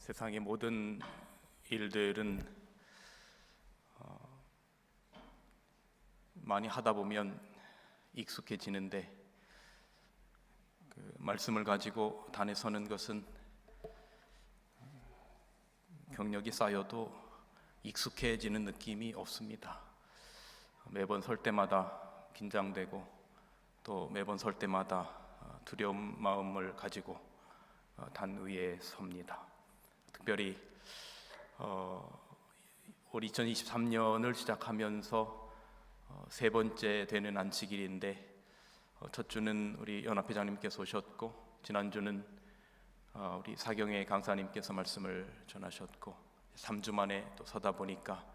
세상의 모든 일들은 많이 하다 보면 익숙해지는데 그 말씀을 가지고 단에 서는 것은 경력이 쌓여도 익숙해지는 느낌이 없습니다. 매번 설 때마다 긴장되고 또 매번 설 때마다 두려운 마음을 가지고 단 위에 섭니다. 특별히 올 2023년을 시작하면서 세 번째 되는 안식일인데 첫 주는 우리 연합회장님께서 오셨고 지난주는 우리 사경의 강사님께서 말씀을 전하셨고 3주 만에 또 서다 보니까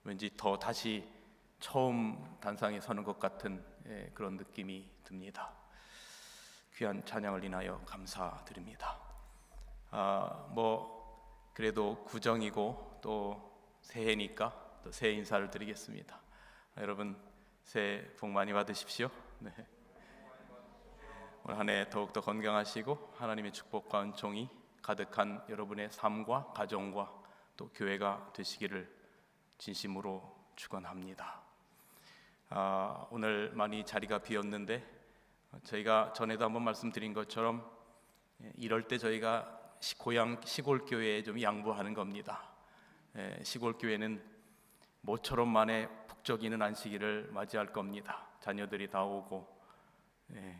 왠지 더 다시 처음 단상에 서는 것 같은 그런 느낌이 듭니다. 귀한 찬양을 인하여 감사드립니다. 그래도 구정이고 또 새해니까 또 새해 인사를 드리겠습니다. 여러분 새해 복 많이 받으십시오. 네. 올 한 해 더욱더 건강하시고 하나님의 축복과 은총이 가득한 여러분의 삶과 가정과 또 교회가 되시기를 진심으로 축원합니다. 오늘 많이 자리가 비었는데 저희가 전에도 한번 말씀드린 것처럼 이럴 때 저희가 고향 시골 교회에 좀 양보하는 겁니다. 시골 교회는 모처럼 만에 북적이는 안식일을 맞이할 겁니다. 자녀들이 다 오고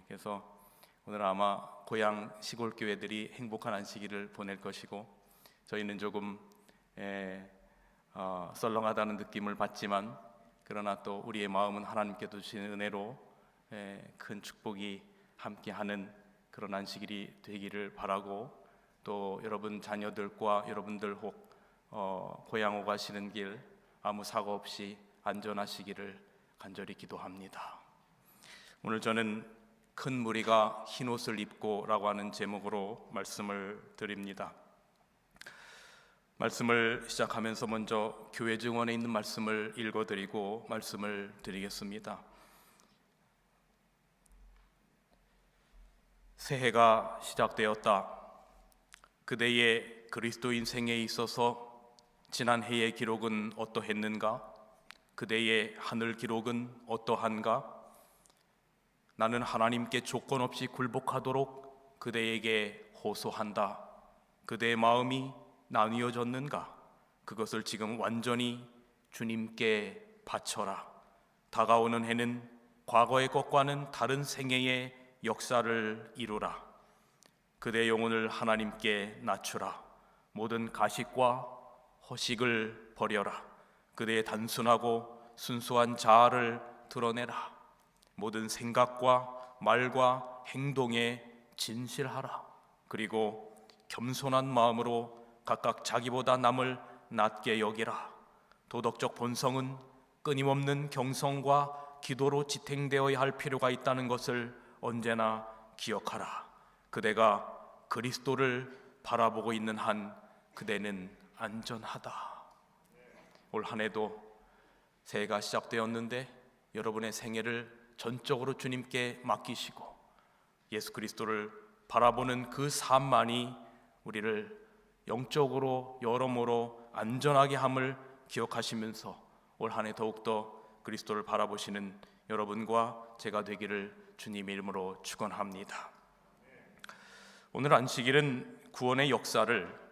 그래서 오늘 아마 고향 시골 교회들이 행복한 안식일을 보낼 것이고 저희는 조금 썰렁하다는 느낌을 받지만 그러나 또 우리의 마음은 하나님께 주시는 은혜로 큰 축복이 함께하는 그런 안식일이 되기를 바라고 또 여러분 자녀들과 여러분들 혹 고향 오가시는 길 아무 사고 없이 안전하시기를 간절히 기도합니다. 오늘 저는 큰 무리가 흰 옷을 입고 라고 하는 제목으로 말씀을 드립니다. 말씀을 시작하면서 먼저 교회 증언에 있는 말씀을 읽어드리고 말씀을 드리겠습니다. 새해가 시작되었다. 그대의 그리스도인 생애에 있어서 지난 해의 기록은 어떠했는가? 그대의 하늘 기록은 어떠한가? 나는 하나님께 조건 없이 굴복하도록 그대에게 호소한다. 그대의 마음이 나뉘어졌는가? 그것을 지금 완전히 주님께 바쳐라. 다가오는 해는 과거의 것과는 다른 생애의 역사를 이루라. 그대 영혼을 하나님께 낮추라. 모든 가식과 허식을 버려라. 그대의 단순하고 순수한 자아를 드러내라. 모든 생각과 말과 행동에 진실하라. 그리고 겸손한 마음으로 각각 자기보다 남을 낮게 여기라. 도덕적 본성은 끊임없는 경성과 기도로 지탱되어야 할 필요가 있다는 것을 언제나 기억하라. 그대가 그리스도를 바라보고 있는 한 그대는 안전하다. 올 한 해도 새해가 시작되었는데 여러분의 생애를 전적으로 주님께 맡기시고 예수 그리스도를 바라보는 그 삶만이 우리를 영적으로 여러모로 안전하게 함을 기억하시면서 올 한 해 더욱더 그리스도를 바라보시는 여러분과 제가 되기를 주님의 이름으로 축원합니다. 오늘 안식일은 구원의 역사를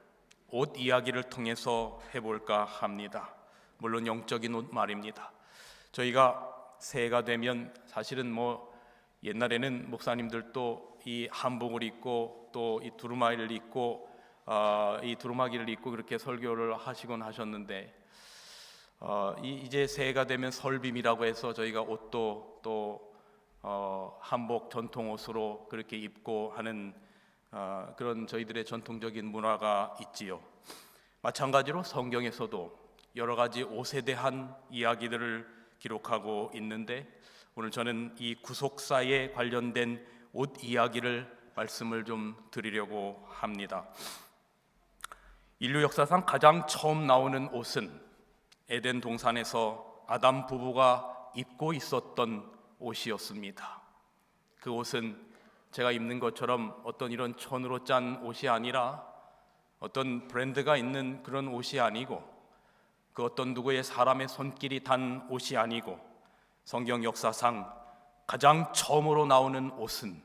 옷 이야기를 통해서 해볼까 합니다. 물론 영적인 옷 말입니다. 저희가 새해가 되면 사실은 옛날에는 목사님들도 이 한복을 입고 또 이 두루마기를 입고 그렇게 설교를 하시곤 하셨는데 이제 새해가 되면 설빔이라고 해서 저희가 옷도 또 한복 전통 옷으로 그렇게 입고 하는 그런 저희들의 전통적인 문화가 있지요. 마찬가지로 성경에서도 여러 가지 옷에 대한 이야기들을 기록하고 있는데 오늘 저는 이 구속사에 관련된 옷 이야기를 말씀을 좀 드리려고 합니다. 인류 역사상 가장 처음 나오는 옷은 에덴 동산에서 아담 부부가 입고 있었던 옷이었습니다. 그 옷은 제가 입는 것처럼 어떤 이런 천으로 짠 옷이 아니라 어떤 브랜드가 있는 그런 옷이 아니고, 그 어떤 누구의 사람의 손길이 단 옷이 아니고, 성경 역사상 가장 처음으로 나오는 옷은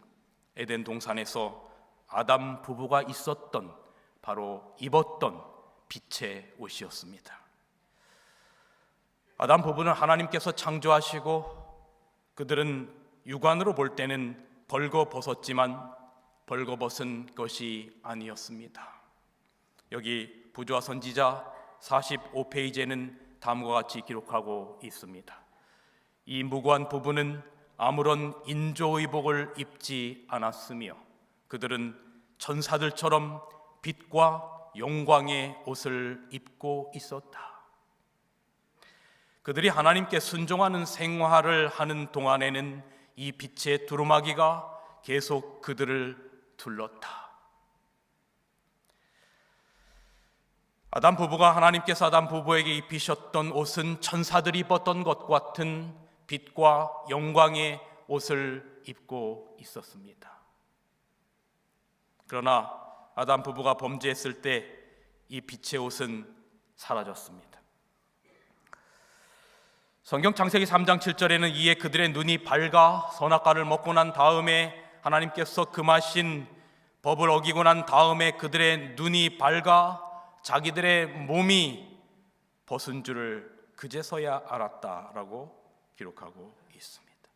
에덴 동산에서 아담 부부가 있었던, 바로 입었던 빛의 옷이었습니다. 아담 부부는 하나님께서 창조하시고 그들은 육안으로 볼 때는 벌거벗었지만 벌거벗은 것이 아니었습니다. 여기 부조화 선지자 45페이지에는 다음과 같이 기록하고 있습니다. 이 무고한 부부는 아무런 인조의복을 입지 않았으며 그들은 천사들처럼 빛과 영광의 옷을 입고 있었다. 그들이 하나님께 순종하는 생활을 하는 동안에는 이 빛의 두루마기가 계속 그들을 둘렀다. 아담 부부가 하나님께서 아담 부부에게 입히셨던 옷은 천사들이 입었던 것 같은 빛과 영광의 옷을 입고 있었습니다. 그러나 아담 부부가 범죄했을 때 이 빛의 옷은 사라졌습니다. 성경 창세기 3장 7절에는 이에 그들의 눈이 밝아 선악과를 먹고 난 다음에, 하나님께서 금하신 법을 어기고 난 다음에 그들의 눈이 밝아 자기들의 몸이 벗은 줄을 그제서야 알았다라고 기록하고 있습니다.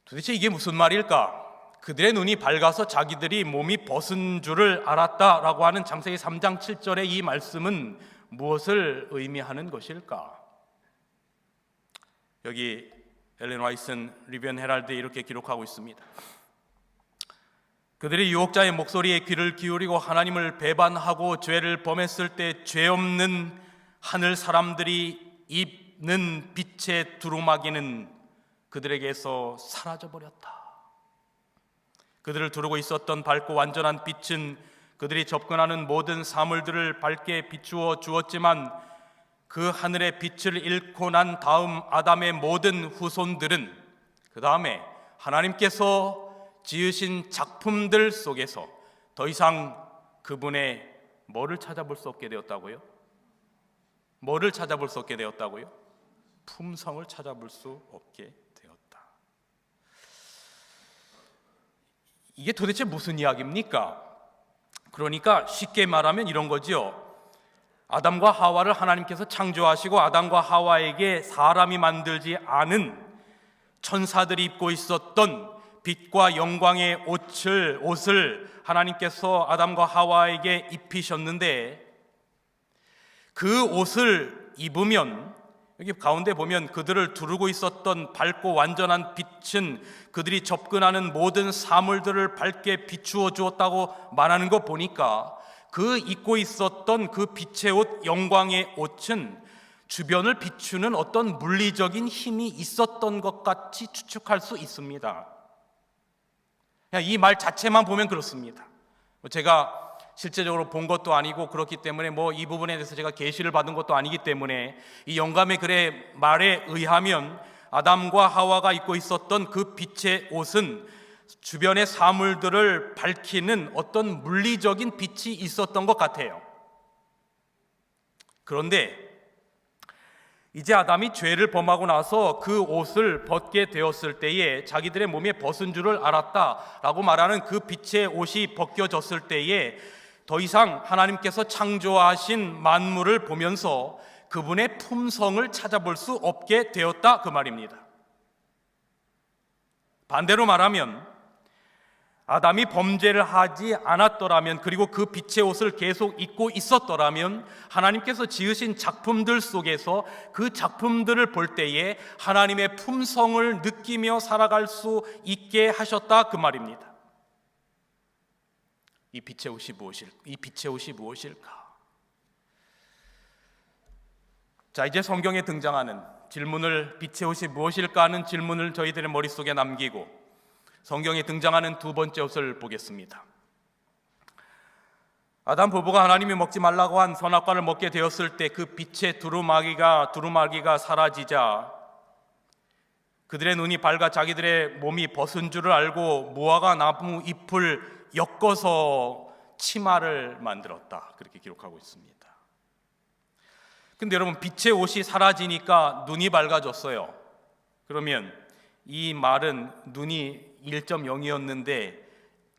도대체 이게 무슨 말일까? 그들의 눈이 밝아서 자기들이 몸이 벗은 줄을 알았다라고 하는 창세기 3장 7절의 이 말씀은 무엇을 의미하는 것일까? 여기 엘렌 화이슨 리비언 헤럴드에 이렇게 기록하고 있습니다. 그들이 유혹자의 목소리에 귀를 기울이고 하나님을 배반하고 죄를 범했을 때 죄 없는 하늘 사람들이 입는 빛의 두루마기는 그들에게서 사라져버렸다. 그들을 두르고 있었던 밝고 완전한 빛은 그들이 접근하는 모든 사물들을 밝게 비추어 주었지만 그 하늘의 빛을 잃고 난 다음 아담의 모든 후손들은 그 다음에 하나님께서 지으신 작품들 속에서 더 이상 그분의 뭐를 찾아볼 수 없게 되었다고요? 뭐를 찾아볼 수 없게 되었다고요? 품성을 찾아볼 수 없게 되었다. 이게 도대체 무슨 이야기입니까? 그러니까 쉽게 말하면 이런 거지요. 아담과 하와를 하나님께서 창조하시고 아담과 하와에게 사람이 만들지 않은 천사들이 입고 있었던 빛과 영광의 옷을 하나님께서 아담과 하와에게 입히셨는데, 그 옷을 입으면 여기 가운데 보면 그들을 두르고 있었던 밝고 완전한 빛은 그들이 접근하는 모든 사물들을 밝게 비추어 주었다고 말하는 거 보니까 그 입고 있었던 그 빛의 옷, 영광의 옷은 주변을 비추는 어떤 물리적인 힘이 있었던 것 같이 추측할 수 있습니다. 이 말 자체만 보면 그렇습니다. 제가 실제적으로 본 것도 아니고 그렇기 때문에 이 부분에 대해서 제가 계시를 받은 것도 아니기 때문에 이 영감의 글의 말에 의하면 아담과 하와가 입고 있었던 그 빛의 옷은 주변의 사물들을 밝히는 어떤 물리적인 빛이 있었던 것 같아요. 그런데 이제 아담이 죄를 범하고 나서 그 옷을 벗게 되었을 때에 자기들의 몸에 벗은 줄을 알았다라고 말하는 그 빛의 옷이 벗겨졌을 때에 더 이상 하나님께서 창조하신 만물을 보면서 그분의 품성을 찾아볼 수 없게 되었다, 그 말입니다. 반대로 말하면 아담이 범죄를 하지 않았더라면, 그리고 그 빛의 옷을 계속 입고 있었더라면 하나님께서 지으신 작품들 속에서 그 작품들을 볼 때에 하나님의 품성을 느끼며 살아갈 수 있게 하셨다, 그 말입니다. 이 빛의 옷이 무엇일까? 자, 이제 성경에 등장하는 질문을, 빛의 옷이 무엇일까 하는 질문을 저희들의 머릿속에 남기고 성경에 등장하는 두 번째 옷을 보겠습니다. 아담 부부가 하나님이 먹지 말라고 한 선악과를 먹게 되었을 때 그 빛의 두루마기가 사라지자 그들의 눈이 밝아 자기들의 몸이 벗은 줄을 알고 무화과 나무 잎을 엮어서 치마를 만들었다, 그렇게 기록하고 있습니다. 근데 여러분, 빛의 옷이 사라지니까 눈이 밝아졌어요. 그러면 이 말은 눈이 1.0이었는데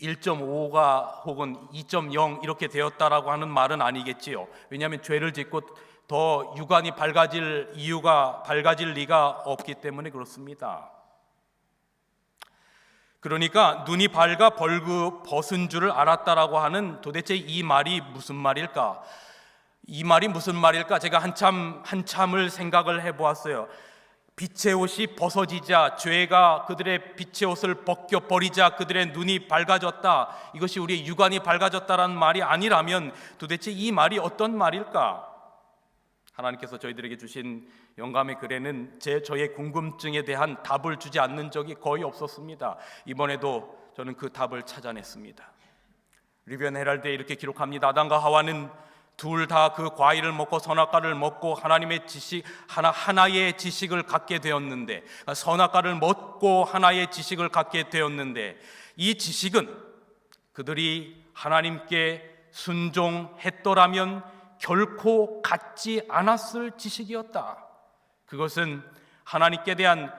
1.5가 혹은 2.0 이렇게 되었다라고 하는 말은 아니겠지요. 왜냐하면 죄를 짓고 더 육안이 밝아질 리가 없기 때문에 그렇습니다. 그러니까 눈이 밝아 벌겋은 줄을 알았다라고 하는, 도대체 이 말이 무슨 말일까? 이 말이 무슨 말일까? 제가 한참을 생각을 해보았어요. 빛의 옷이 벗어지자, 죄가 그들의 빛의 옷을 벗겨버리자 그들의 눈이 밝아졌다, 이것이 우리의 육안이 밝아졌다라는 말이 아니라면 도대체 이 말이 어떤 말일까? 하나님께서 저희들에게 주신 영감의 글에는 저의 궁금증에 대한 답을 주지 않는 적이 거의 없었습니다. 이번에도 저는 그 답을 찾아냈습니다. 리비언 헤럴드에 이렇게 기록합니다. 아담과 하와는 둘 다 그 과일을 먹고 선악과를 먹고 하나님의 하나의 지식을 갖게 되었는데, 선악과를 먹고 하나의 지식을 갖게 되었는데, 이 지식은 그들이 하나님께 순종했더라면 결코 갖지 않았을 지식이었다. 그것은 하나님께 대한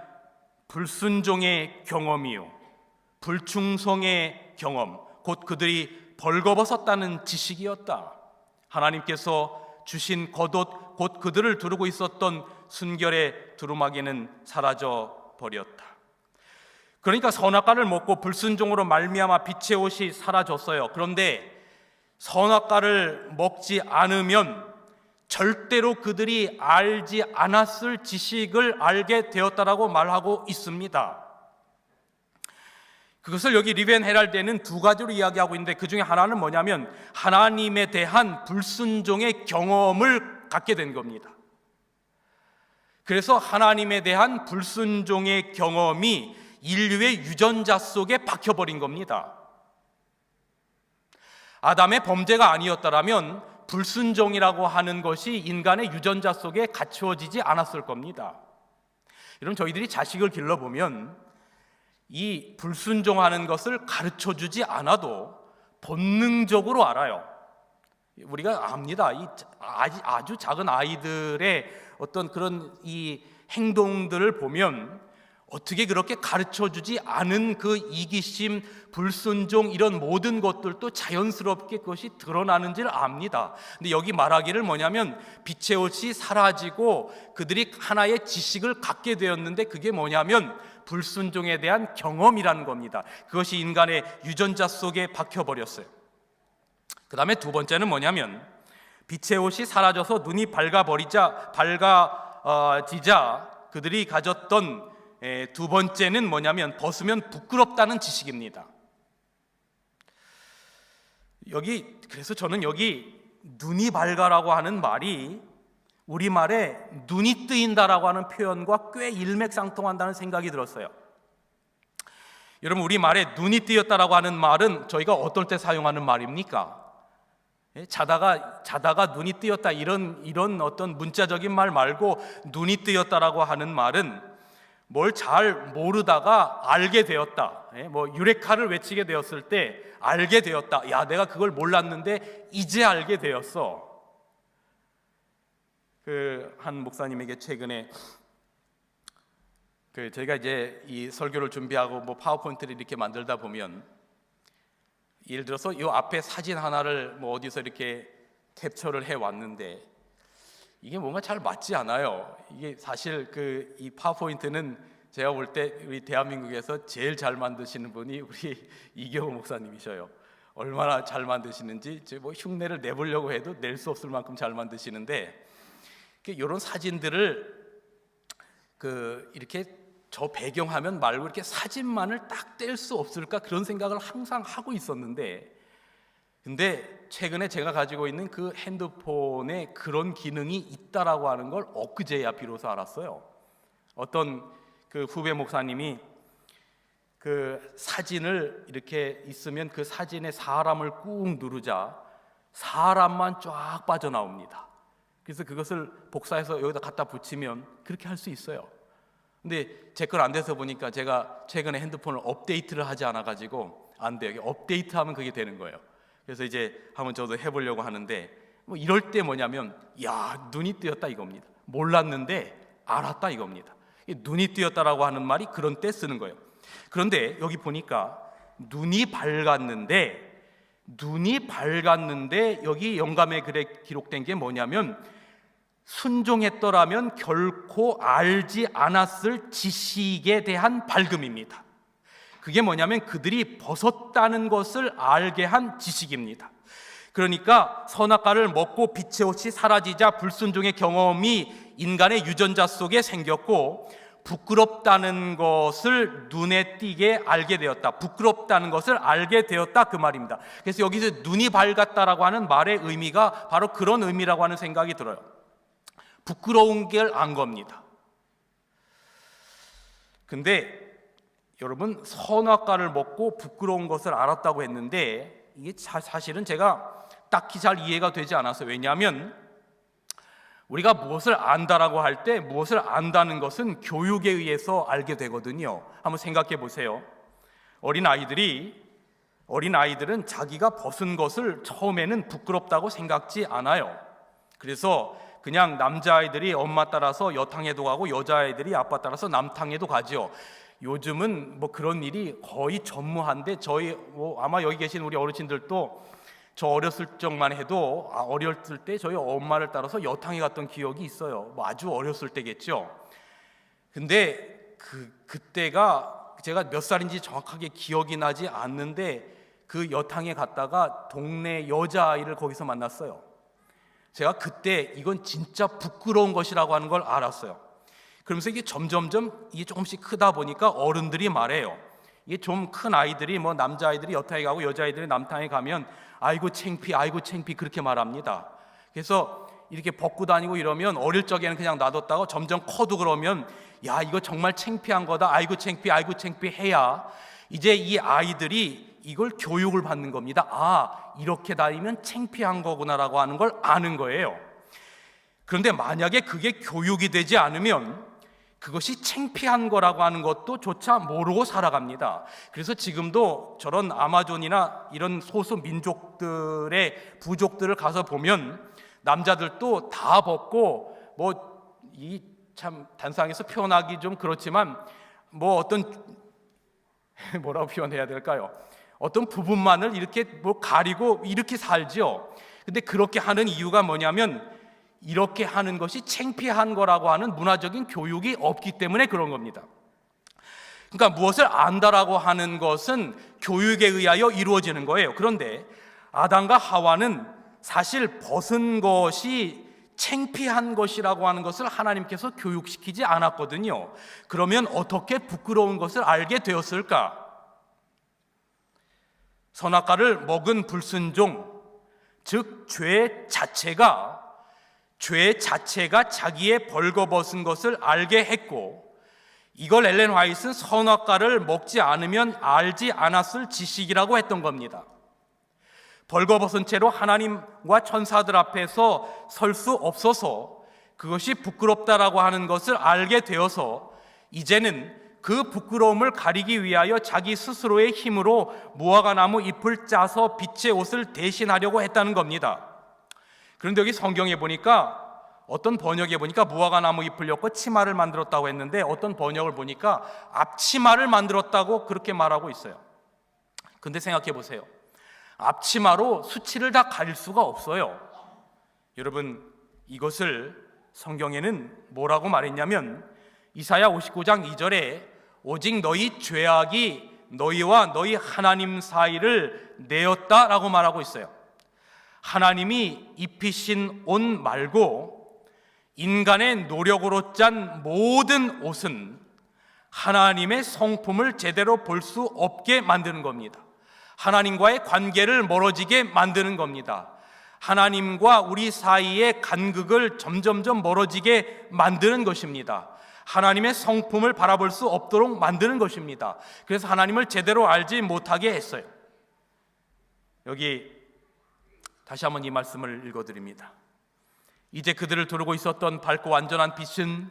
불순종의 경험이요, 불충성의 경험, 곧 그들이 벌거벗었다는 지식이었다. 하나님께서 주신 겉옷, 곧 그들을 두르고 있었던 순결의 두루마기는 사라져 버렸다. 그러니까 선악과를 먹고 불순종으로 말미암아 빛의 옷이 사라졌어요. 그런데 선악과를 먹지 않으면 절대로 그들이 알지 않았을 지식을 알게 되었다라고 말하고 있습니다. 그것을 여기 리비언 헤럴드에는 두 가지로 이야기하고 있는데, 그 중에 하나는 뭐냐면 하나님에 대한 불순종의 경험을 갖게 된 겁니다. 그래서 하나님에 대한 불순종의 경험이 인류의 유전자 속에 박혀버린 겁니다. 아담의 범죄가 아니었더라면 불순종이라고 하는 것이 인간의 유전자 속에 갖추어지지 않았을 겁니다. 여러분, 저희들이 자식을 길러보면 이 불순종하는 것을 가르쳐주지 않아도 본능적으로 알아요. 우리가 압니다. 이 아주 작은 아이들의 어떤 그런 이 행동들을 보면 어떻게 그렇게 가르쳐주지 않은 그 이기심, 불순종, 이런 모든 것들도 자연스럽게 그것이 드러나는지를 압니다. 근데 여기 말하기를 뭐냐면 빛의 옷이 사라지고 그들이 하나의 지식을 갖게 되었는데, 그게 뭐냐면 불순종에 대한 경험이라는 겁니다. 그것이 인간의 유전자 속에 박혀버렸어요. 그 다음에 두 번째는 뭐냐면 빛의 옷이 사라져서 눈이 밝아지자 그들이 가졌던 두 번째는 뭐냐면 벗으면 부끄럽다는 지식입니다. 그래서 저는 여기 눈이 밝아라고 하는 말이 우리말에 눈이 뜨인다라고 하는 표현과 꽤 일맥상통한다는 생각이 들었어요. 여러분, 우리말에 눈이 뜨였다라고 하는 말은 저희가 어떨 때 사용하는 말입니까? 자다가 눈이 뜨였다, 이런 어떤 문자적인 말 말고 눈이 뜨였다라고 하는 말은 뭘 잘 모르다가 알게 되었다. 뭐 유레카를 외치게 되었을 때 알게 되었다. 야, 내가 그걸 몰랐는데 이제 알게 되었어. 한 목사님에게 최근에 저희가 이제 이 설교를 준비하고 뭐 파워포인트를 이렇게 만들다 보면, 예를 들어서 이 앞에 사진 하나를 뭐 어디서 이렇게 캡처를 해 왔는데 이게 뭔가 잘 맞지 않아요. 이게 사실 이 파워포인트는 제가 볼 때 우리 대한민국에서 제일 잘 만드시는 분이 우리 이경호 목사님이셔요. 얼마나 잘 만드시는지 뭐 흉내를 내보려고 해도 낼 수 없을 만큼 잘 만드시는데, 이런 사진들을 이렇게 저 배경화면 말고 이렇게 사진만을 딱 뗄 수 없을까, 그런 생각을 항상 하고 있었는데, 근데 최근에 제가 가지고 있는 그 핸드폰에 그런 기능이 있다라고 하는 걸 엊그제야 비로소 알았어요. 어떤 후배 목사님이 사진을 이렇게 있으면 그 사진에 사람을 꾹 누르자 사람만 쫙 빠져나옵니다. 그래서 그것을 복사해서 여기다 갖다 붙이면 그렇게 할 수 있어요. 근데 제 건 안 돼서 보니까 제가 최근에 핸드폰을 업데이트를 하지 않아가지고 안 돼요. 업데이트하면 그게 되는 거예요. 그래서 이제 한번 저도 해보려고 하는데 뭐 이럴 때 뭐냐면 야, 눈이 뜨였다 이겁니다. 몰랐는데 알았다 이겁니다. 눈이 뜨였다라고 하는 말이 그런 때 쓰는 거예요. 그런데 여기 보니까 눈이 밝았는데 여기 영감의 글에 기록된 게 뭐냐면 순종했더라면 결코 알지 않았을 지식에 대한 밝음입니다. 그게 뭐냐면 그들이 벗었다는 것을 알게 한 지식입니다. 그러니까 선악과를 먹고 빛의 옷이 사라지자 불순종의 경험이 인간의 유전자 속에 생겼고 부끄럽다는 것을 눈에 띄게 알게 되었다. 부끄럽다는 것을 알게 되었다 그 말입니다. 그래서 여기서 눈이 밝았다라고 하는 말의 의미가 바로 그런 의미라고 하는 생각이 들어요. 부끄러운 걸 안 겁니다. 근데 여러분, 선악과를 먹고 부끄러운 것을 알았다고 했는데 이게 사실은 제가 딱히 잘 이해가 되지 않았어요. 왜냐하면 우리가 무엇을 안다라고 할 때 무엇을 안다는 것은 교육에 의해서 알게 되거든요. 한번 생각해 보세요. 어린아이들은 자기가 벗은 것을 처음에는 부끄럽다고 생각지 않아요. 그래서 그냥 남자아이들이 엄마 따라서 여탕에도 가고 여자아이들이 아빠 따라서 남탕에도 가죠. 요즘은 뭐 그런 일이 거의 전무한데 아마 여기 계신 우리 어르신들도 저 어렸을 적만 해도 어렸을 때 저희 엄마를 따라서 여탕에 갔던 기억이 있어요. 뭐 아주 어렸을 때겠죠. 근데 그때가 제가 몇 살인지 정확하게 기억이 나지 않는데 그 여탕에 갔다가 동네 여자아이를 거기서 만났어요. 제가 그때 이건 진짜 부끄러운 것이라고 하는 걸 알았어요. 그러면서 이게 점점점 이게 조금씩 크다 보니까 어른들이 말해요. 이게 좀 큰 아이들이 뭐 남자아이들이 여탕에 가고 여자아이들이 남탕에 가면 아이고 창피 그렇게 말합니다. 그래서 이렇게 벗고 다니고 이러면 어릴 적에는 그냥 놔뒀다가 점점 커도 그러면 야, 이거 정말 창피한 거다. 아이고 창피 해야 이제 이 아이들이 이걸 교육을 받는 겁니다. 이렇게 다니면 창피한 거구나라고 하는 걸 아는 거예요. 그런데 만약에 그게 교육이 되지 않으면 그것이 창피한 거라고 하는 것도 조차 모르고 살아갑니다. 그래서 지금도 저런 아마존이나 이런 소수 민족들의 부족들을 가서 보면 남자들도 다 벗고 뭐 이 참 단상에서 표현하기 좀 그렇지만 뭐 어떤 뭐라고 표현해야 될까요? 어떤 부분만을 이렇게 뭐 가리고 이렇게 살죠. 근데 그렇게 하는 이유가 뭐냐면 이렇게 하는 것이 창피한 거라고 하는 문화적인 교육이 없기 때문에 그런 겁니다. 그러니까 무엇을 안다라고 하는 것은 교육에 의하여 이루어지는 거예요. 그런데 아담과 하와는 사실 벗은 것이 창피한 것이라고 하는 것을 하나님께서 교육시키지 않았거든요. 그러면 어떻게 부끄러운 것을 알게 되었을까? 선악과를 먹은 불순종, 즉 죄 자체가 자기의 벌거벗은 것을 알게 했고, 이걸 엘렌 화이트는 선악과를 먹지 않으면 알지 않았을 지식이라고 했던 겁니다. 벌거벗은 채로 하나님과 천사들 앞에서 설 수 없어서 그것이 부끄럽다라고 하는 것을 알게 되어서 이제는 그 부끄러움을 가리기 위하여 자기 스스로의 힘으로 무화과나무 잎을 짜서 빛의 옷을 대신하려고 했다는 겁니다. 그런데 여기 성경에 보니까 어떤 번역에 보니까 무화과나무 잎을 엮고 치마를 만들었다고 했는데 어떤 번역을 보니까 앞치마를 만들었다고 그렇게 말하고 있어요. 근데 생각해 보세요. 앞치마로 수치를 다 가릴 수가 없어요. 여러분, 이것을 성경에는 뭐라고 말했냐면 이사야 59장 2절에 오직 너희 죄악이 너희와 너희 하나님 사이를 내었다라고 말하고 있어요. 하나님이 입히신 옷 말고 인간의 노력으로 짠 모든 옷은 하나님의 성품을 제대로 볼 수 없게 만드는 겁니다. 하나님과의 관계를 멀어지게 만드는 겁니다. 하나님과 우리 사이의 간극을 점점점 멀어지게 만드는 것입니다. 하나님의 성품을 바라볼 수 없도록 만드는 것입니다. 그래서 하나님을 제대로 알지 못하게 했어요. 여기 다시 한번 이 말씀을 읽어드립니다. 이제 그들을 두르고 있었던 밝고 완전한 빛은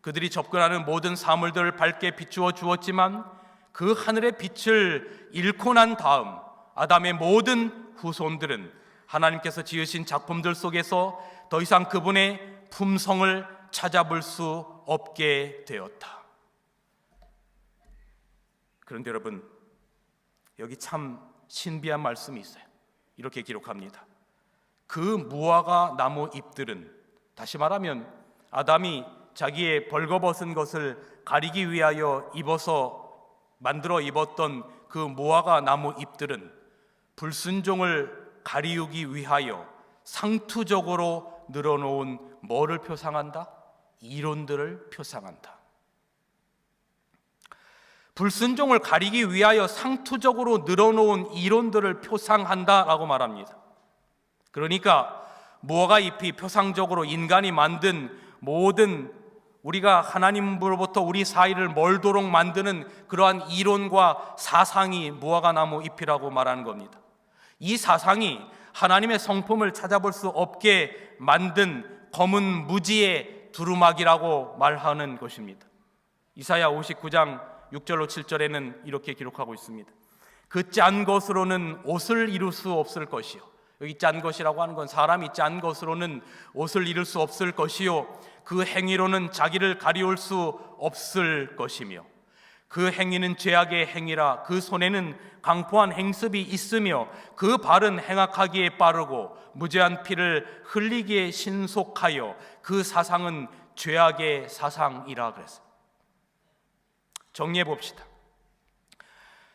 그들이 접근하는 모든 사물들을 밝게 비추어 주었지만 그 하늘의 빛을 잃고 난 다음 아담의 모든 후손들은 하나님께서 지으신 작품들 속에서 더 이상 그분의 품성을 찾아볼 수 없게 되었다. 그런데 여러분, 여기 참 신비한 말씀이 있어요. 이렇게 기록합니다. 그 무화과 나무 잎들은, 다시 말하면 아담이 자기의 벌거벗은 것을 가리기 위하여 만들어 입었던 그 무화과 나무 잎들은 불순종을 가리우기 위하여 상투적으로 늘어놓은 뭐를 표상한다? 이론들을 표상한다. 불순종을 가리기 위하여 상투적으로 늘어놓은 이론들을 표상한다라고 말합니다. 그러니까 무화과 잎이 표상적으로 인간이 만든 모든, 우리가 하나님으로부터 우리 사이를 멀도록 만드는 그러한 이론과 사상이 무화과 나무 잎이라고 말하는 겁니다. 이 사상이 하나님의 성품을 찾아볼 수 없게 만든 검은 무지의 두루마기라고 말하는 것입니다. 이사야 59장 6절로 7절에는 이렇게 기록하고 있습니다. 그 짠 것으로는 옷을 이룰 수 없을 것이요. 여기 짠 것이라고 하는 건 사람이 짠 것으로는 옷을 이룰 수 없을 것이요, 그 행위로는 자기를 가리울 수 없을 것이며, 그 행위는 죄악의 행위라. 그 손에는 강포한 행습이 있으며 그 발은 행악하기에 빠르고 무죄한 피를 흘리기에 신속하여 그 사상은 죄악의 사상이라 그랬어요. 정리해 봅시다.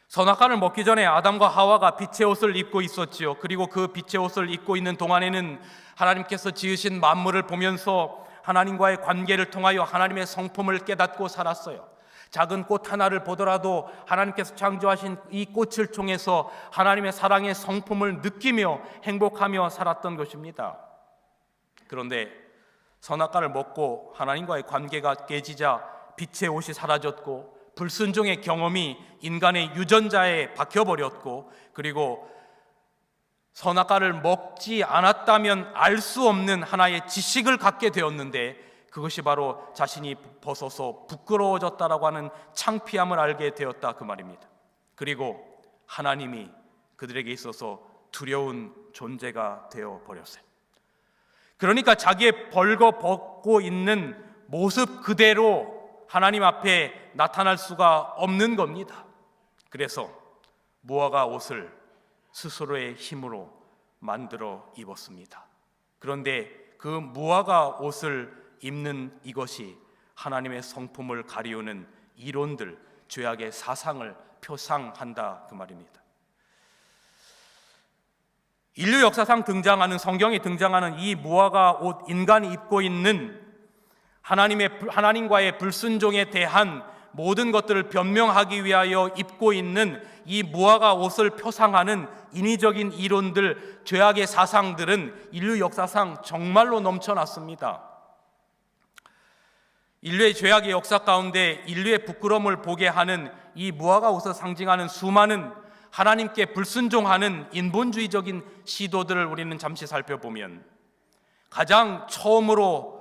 선악과를 먹기 전에 아담과 하와가 빛의 옷을 입고 있었지요. 그리고 그 빛의 옷을 입고 있는 동안에는 하나님께서 지으신 만물을 보면서 하나님과의 관계를 통하여 하나님의 성품을 깨닫고 살았어요. 작은 꽃 하나를 보더라도 하나님께서 창조하신 이 꽃을 통해서 하나님의 사랑의 성품을 느끼며 행복하며 살았던 것입니다. 그런데 선악과를 먹고 하나님과의 관계가 깨지자 빛의 옷이 사라졌고 불순종의 경험이 인간의 유전자에 박혀버렸고, 그리고 선악과를 먹지 않았다면 알 수 없는 하나의 지식을 갖게 되었는데, 그것이 바로 자신이 벗어서 부끄러워졌다라고 하는 창피함을 알게 되었다, 그 말입니다. 그리고 하나님이 그들에게 있어서 두려운 존재가 되어버렸어요. 그러니까 자기의 벌거벗고 있는 모습 그대로 하나님 앞에 나타날 수가 없는 겁니다. 그래서 무화과 옷을 스스로의 힘으로 만들어 입었습니다. 그런데 그 무화과 옷을 입는 이것이 하나님의 성품을 가리우는 이론들, 죄악의 사상을 표상한다, 그 말입니다. 인류 역사상 등장하는, 성경에 등장하는 이 무화과 옷, 인간이 입고 있는 하나님과의 불순종에 대한 모든 것들을 변명하기 위하여 입고 있는 이 무화과 옷을 표상하는 인위적인 이론들, 죄악의 사상들은 인류 역사상 정말로 넘쳐났습니다. 인류의 죄악의 역사 가운데 인류의 부끄러움을 보게 하는 이 무화과 옷을 상징하는 수많은 하나님께 불순종하는 인본주의적인 시도들을 우리는 잠시 살펴보면, 가장 처음으로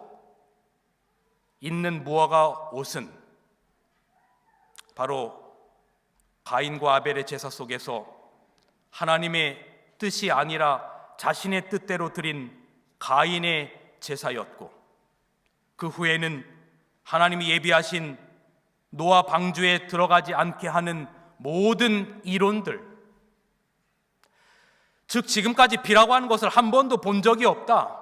있는 무화과 옷은 바로 가인과 아벨의 제사 속에서 하나님의 뜻이 아니라 자신의 뜻대로 드린 가인의 제사였고, 그 후에는 하나님이 예비하신 노아 방주에 들어가지 않게 하는 모든 이론들, 즉 지금까지 비라고 하는 것을 한 번도 본 적이 없다,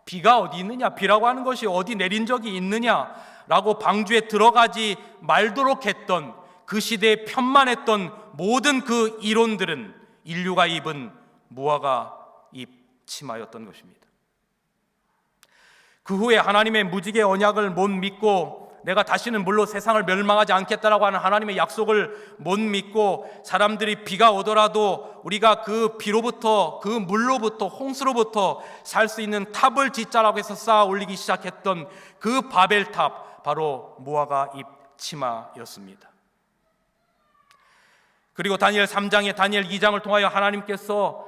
비가 어디 있느냐, 비라고 하는 것이 어디 내린 적이 있느냐라고 방주에 들어가지 말도록 했던, 그 시대에 편만했던 모든 그 이론들은 인류가 입은 무화과 잎 치마였던 것입니다. 그 후에 하나님의 무지개 언약을 못 믿고, 내가 다시는 물로 세상을 멸망하지 않겠다라고 하는 하나님의 약속을 못 믿고, 사람들이 비가 오더라도 우리가 그 비로부터, 그 물로부터, 홍수로부터 살 수 있는 탑을 짓자라고 해서 쌓아 올리기 시작했던 그 바벨탑, 바로 무화과 잎 치마였습니다. 그리고 다니엘 3장에 다니엘 2장을 통하여 하나님께서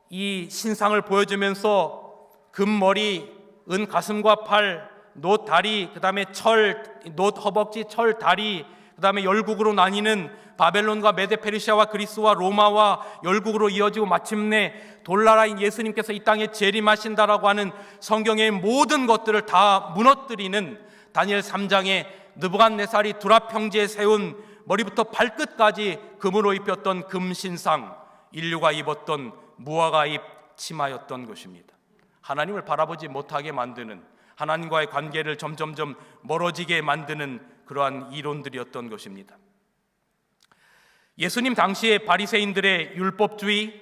이 신상을 보여주면서 금머리, 은 가슴과 팔, 놋 다리, 그 다음에 철, 놋 허벅지, 철 다리, 그 다음에 열국으로 나뉘는 바벨론과 메데페르시아와 그리스와 로마와 열국으로 이어지고 마침내 돌나라인 예수님께서 이 땅에 재림하신다라고 하는 성경의 모든 것들을 다 무너뜨리는 다니엘 3장에 느부갓네살이 두랍 평지에 세운 머리부터 발끝까지 금으로 입혔던 금신상, 인류가 입었던 무화과 잎 치마였던 것입니다. 하나님을 바라보지 못하게 만드는, 하나님과의 관계를 점점점 멀어지게 만드는 그러한 이론들이었던 것입니다. 예수님 당시에 바리새인들의 율법주의,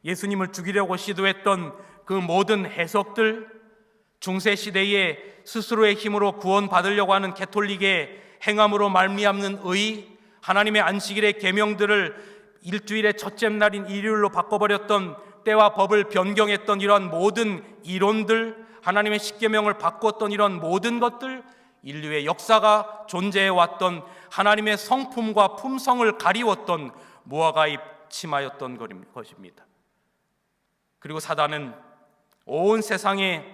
예수님을 죽이려고 시도했던 그 모든 해석들, 중세 시대에 스스로의 힘으로 구원받으려고 하는 개톨릭의 행함으로 말미암는 의, 하나님의 안식일의 계명들을 일주일의 첫째 날인 일요일로 바꿔버렸던, 때와 법을 변경했던 이러한 모든 이론들, 하나님의 십계명을 바꿨던 이런 모든 것들, 인류의 역사가 존재해왔던 하나님의 성품과 품성을 가리웠던 무화과 잎 치마였던 것입니다. 그리고 사단은 온 세상에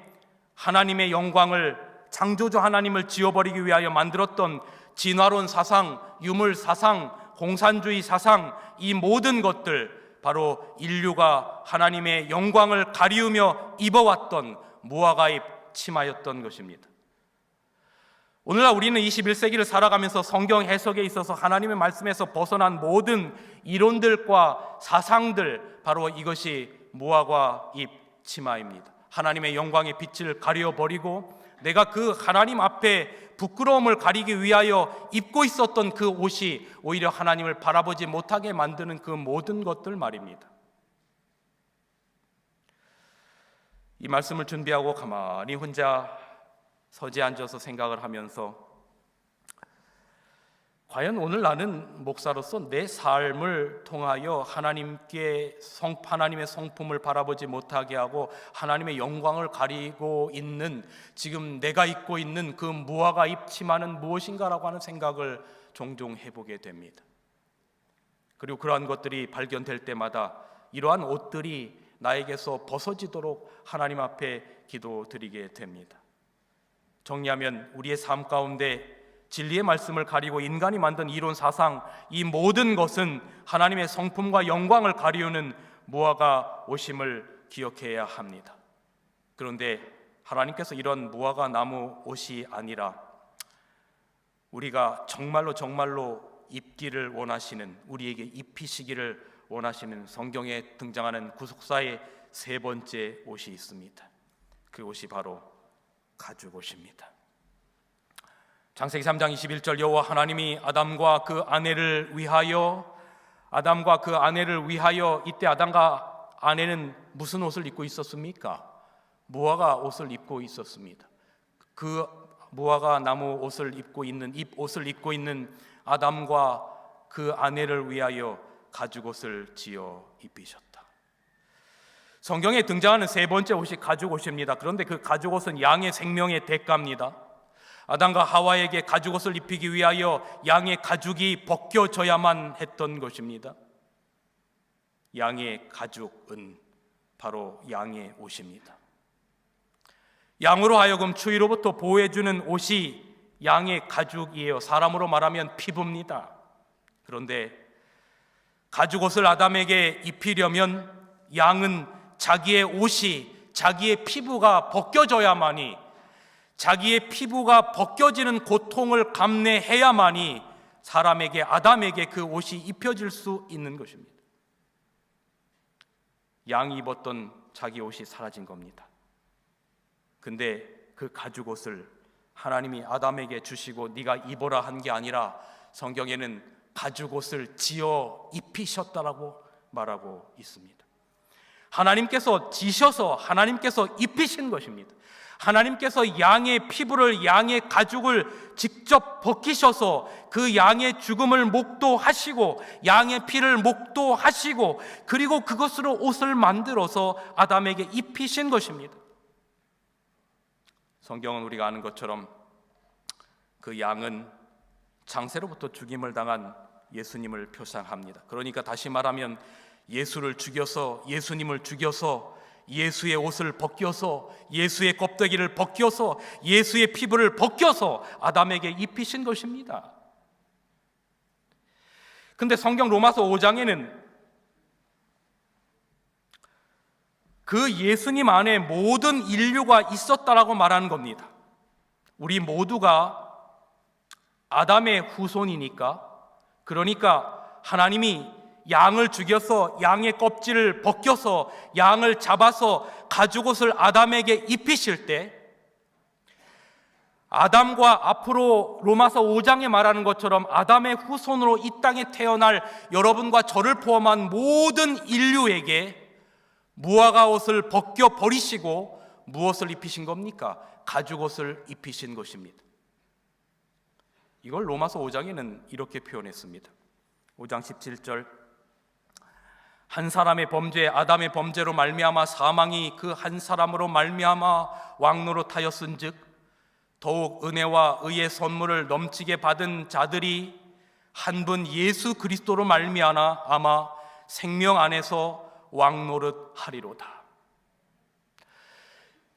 하나님의 영광을, 창조주 하나님을 지워버리기 위하여 만들었던 진화론 사상, 유물 사상, 공산주의 사상, 이 모든 것들, 바로 인류가 하나님의 영광을 가리우며 입어왔던 무화과 잎 치마였던 것입니다. 오늘날 우리는 21세기를 살아가면서 성경 해석에 있어서 하나님의 말씀에서 벗어난 모든 이론들과 사상들, 바로 이것이 무화과 잎 치마입니다. 하나님의 영광의 빛을 가려버리고 내가 그 하나님 앞에 부끄러움을 가리기 위하여 입고 있었던 그 옷이 오히려 하나님을 바라보지 못하게 만드는 그 모든 것들 말입니다. 이 말씀을 준비하고 가만히 혼자 서재 앉아서 생각을 하면서, 과연 오늘 나는 목사로서 내 삶을 통하여 하나님의 성품을 바라보지 못하게 하고 하나님의 영광을 가리고 있는 지금 내가 입고 있는 그 무화과 잎 치마는 무엇인가라고 하는 생각을 종종 해보게 됩니다. 그리고 그러한 것들이 발견될 때마다 이러한 옷들이 나에게서 벗어지도록 하나님 앞에 기도드리게 됩니다. 정리하면 우리의 삶 가운데 진리의 말씀을 가리고 인간이 만든 이론 사상, 이 모든 것은 하나님의 성품과 영광을 가리우는 무화과 옷임을 기억해야 합니다. 그런데 하나님께서 이런 무화과 나무 옷이 아니라 우리가 정말로 입기를 원하시는, 우리에게 입히시기를 원하시는 성경에 등장하는 구속사의 세 번째 옷이 있습니다. 그 옷이 바로 가죽옷입니다. 창세기 3장 21절, 여호와 하나님이 아담과 그 아내를 위하여, 이때 아담과 아내는 무슨 옷을 입고 있었습니까? 무화과 옷을 입고 있었습니다. 그 무화과 나무 옷을 입고 있는, 잎옷을 입고 있는 아담과 그 아내를 위하여 가죽옷을 지어 입히셨다. 성경에 등장하는 세 번째 옷이 가죽옷입니다. 그런데 그 가죽옷은 양의 생명의 대가입니다. 아담과 하와에게 가죽옷을 입히기 위하여 양의 가죽이 벗겨져야만 했던 것입니다. 양의 가죽은 바로 양의 옷입니다. 양으로 하여금 추위로부터 보호해주는 옷이 양의 가죽이에요. 사람으로 말하면 피부입니다. 그런데 가죽옷을 아담에게 입히려면 양은 자기의 옷이, 자기의 피부가 벗겨져야만이, 자기의 피부가 벗겨지는 고통을 감내해야만이 사람에게, 아담에게 그 옷이 입혀질 수 있는 것입니다. 양이 입었던 자기 옷이 사라진 겁니다. 근데 그 가죽옷을 하나님이 아담에게 주시고 네가 입어라 한 게 아니라 성경에는 가죽옷을 지어 입히셨다라고 말하고 있습니다. 하나님께서 지셔서 하나님께서 입히신 것입니다. 하나님께서 양의 피부를, 양의 가죽을 직접 벗기셔서 그 양의 죽음을 목도하시고 양의 피를 목도하시고 그리고 그것으로 옷을 만들어서 아담에게 입히신 것입니다. 성경은 우리가 아는 것처럼 그 양은 장세로부터 죽임을 당한 예수님을 표상합니다. 그러니까 다시 말하면 예수님을 죽여서 예수의 옷을 벗겨서 예수의 껍데기를 벗겨서 예수의 피부를 벗겨서 아담에게 입히신 것입니다. 근데 성경 로마서 5장에는 그 예수님 안에 모든 인류가 있었다라고 말하는 겁니다. 우리 모두가 아담의 후손이니까, 그러니까 하나님이 양을 죽여서 양의 껍질을 벗겨서 양을 잡아서 가죽옷을 아담에게 입히실 때, 아담과 앞으로 로마서 5장에 말하는 것처럼 아담의 후손으로 이 땅에 태어날 여러분과 저를 포함한 모든 인류에게 무화과 옷을 벗겨 버리시고 무엇을 입히신 겁니까? 가죽옷을 입히신 것입니다. 이걸 로마서 5장에는 이렇게 표현했습니다. 5장 17절, 한 사람의 범죄, 아담의 범죄로 말미암아 사망이 그 한 사람으로 말미암아 왕노릇하였은즉 더욱 은혜와 의의 선물을 넘치게 받은 자들이 한 분 예수 그리스도로 말미암아 아마 생명 안에서 왕노릇하리로다.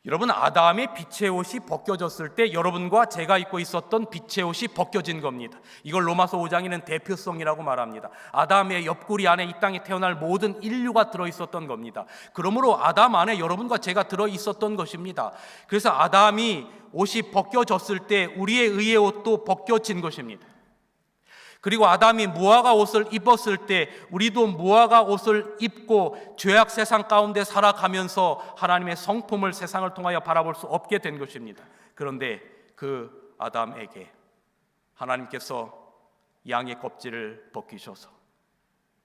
여러분, 아담의 빛의 옷이 벗겨졌을 때 여러분과 제가 입고 있었던 빛의 옷이 벗겨진 겁니다. 이걸 로마서 5장에는 대표성이라고 말합니다. 아담의 옆구리 안에 이 땅에 태어날 모든 인류가 들어있었던 겁니다. 그러므로 아담 안에 여러분과 제가 들어있었던 것입니다. 그래서 아담이 옷이 벗겨졌을 때 우리의 의의 옷도 벗겨진 것입니다. 그리고 아담이 무화과 옷을 입었을 때 우리도 무화과 옷을 입고 죄악 세상 가운데 살아가면서 하나님의 성품을 세상을 통하여 바라볼 수 없게 된 것입니다. 그런데 그 아담에게 하나님께서 양의 껍질을 벗기셔서,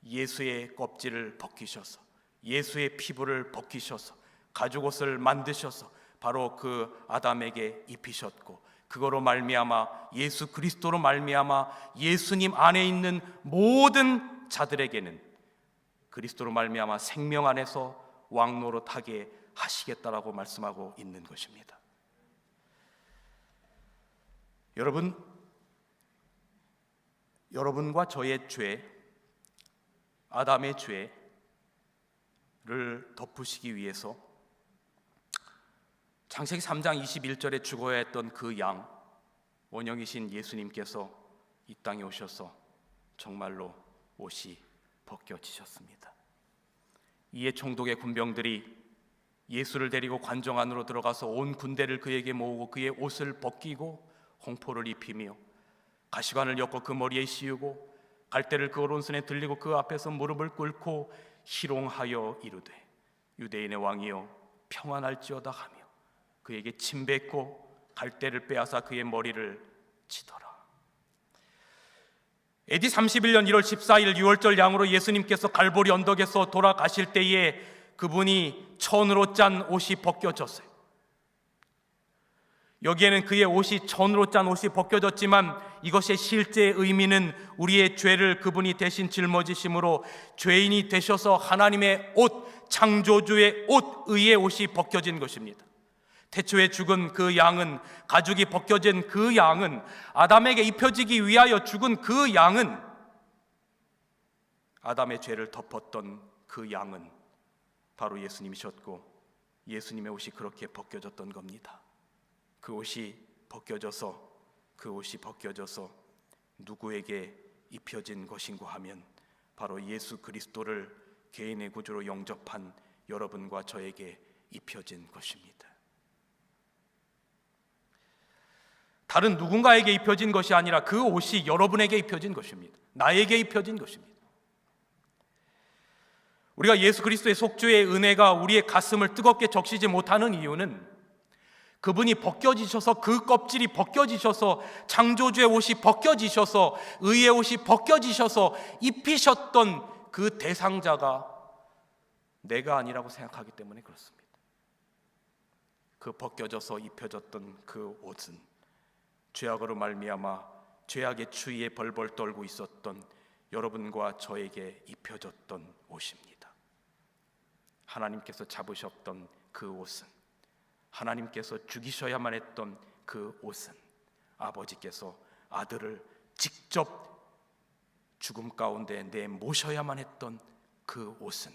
예수의 껍질을 벗기셔서, 예수의 피부를 벗기셔서 가죽옷을 만드셔서 바로 그 아담에게 입히셨고, 그거로 말미암아 예수 그리스도로 말미암아 예수님 안에 있는 모든 자들에게는 그리스도로 말미암아 생명 안에서 왕노릇하게 하시겠다라고 말씀하고 있는 것입니다. 여러분과 저의 죄, 아담의 죄를 덮으시기 위해서 창세기 3장 21절에 죽어야 했던 그 양, 원형이신 예수님께서 이 땅에 오셔서 정말로 옷이 벗겨지셨습니다. 이에 총독의 군병들이 예수를 데리고 관정 안으로 들어가서 온 군대를 그에게 모으고 그의 옷을 벗기고 홍포를 입히며 가시관을 엮어 그 머리에 씌우고 갈대를 그 오른손에 들리고 그 앞에서 무릎을 꿇고 희롱하여 이르되 유대인의 왕이여 평안할지어다 하며 그에게 침뱉고 갈대를 빼앗아 그의 머리를 치더라. AD 31년 1월 14일 유월절 양으로 예수님께서 갈보리 언덕에서 돌아가실 때에 그분이 천으로 짠 옷이 벗겨졌어요. 여기에는 그의 옷이 천으로 짠 옷이 벗겨졌지만 이것의 실제 의미는 우리의 죄를 그분이 대신 짊어지심으로 죄인이 되셔서 하나님의 옷, 창조주의 옷, 의의 옷이 벗겨진 것입니다. 태초에 죽은 그 양은, 가죽이 벗겨진 그 양은, 아담에게 입혀지기 위하여 죽은 그 양은, 아담의 죄를 덮었던 그 양은 바로 예수님이셨고 예수님의 옷이 그렇게 벗겨졌던 겁니다. 그 옷이 벗겨져서 누구에게 입혀진 것인고 하면 바로 예수 그리스도를 개인의 구주로 영접한 여러분과 저에게 입혀진 것입니다. 다른 누군가에게 입혀진 것이 아니라 그 옷이 여러분에게 입혀진 것입니다. 나에게 입혀진 것입니다. 우리가 예수 그리스도의 속죄의 은혜가 우리의 가슴을 뜨겁게 적시지 못하는 이유는 그분이 벗겨지셔서, 그 껍질이 벗겨지셔서, 창조주의 옷이 벗겨지셔서, 의의 옷이 벗겨지셔서 입히셨던 그 대상자가 내가 아니라고 생각하기 때문에 그렇습니다. 그 벗겨져서 입혀졌던 그 옷은 죄악으로 말미암아 죄악의 추위에 벌벌 떨고 있었던 여러분과 저에게 입혀졌던 옷입니다. 하나님께서 잡으셨던 그 옷은, 하나님께서 죽이셔야만 했던 그 옷은, 아버지께서 아들을 직접 죽음 가운데 내모셔야만 했던 그 옷은,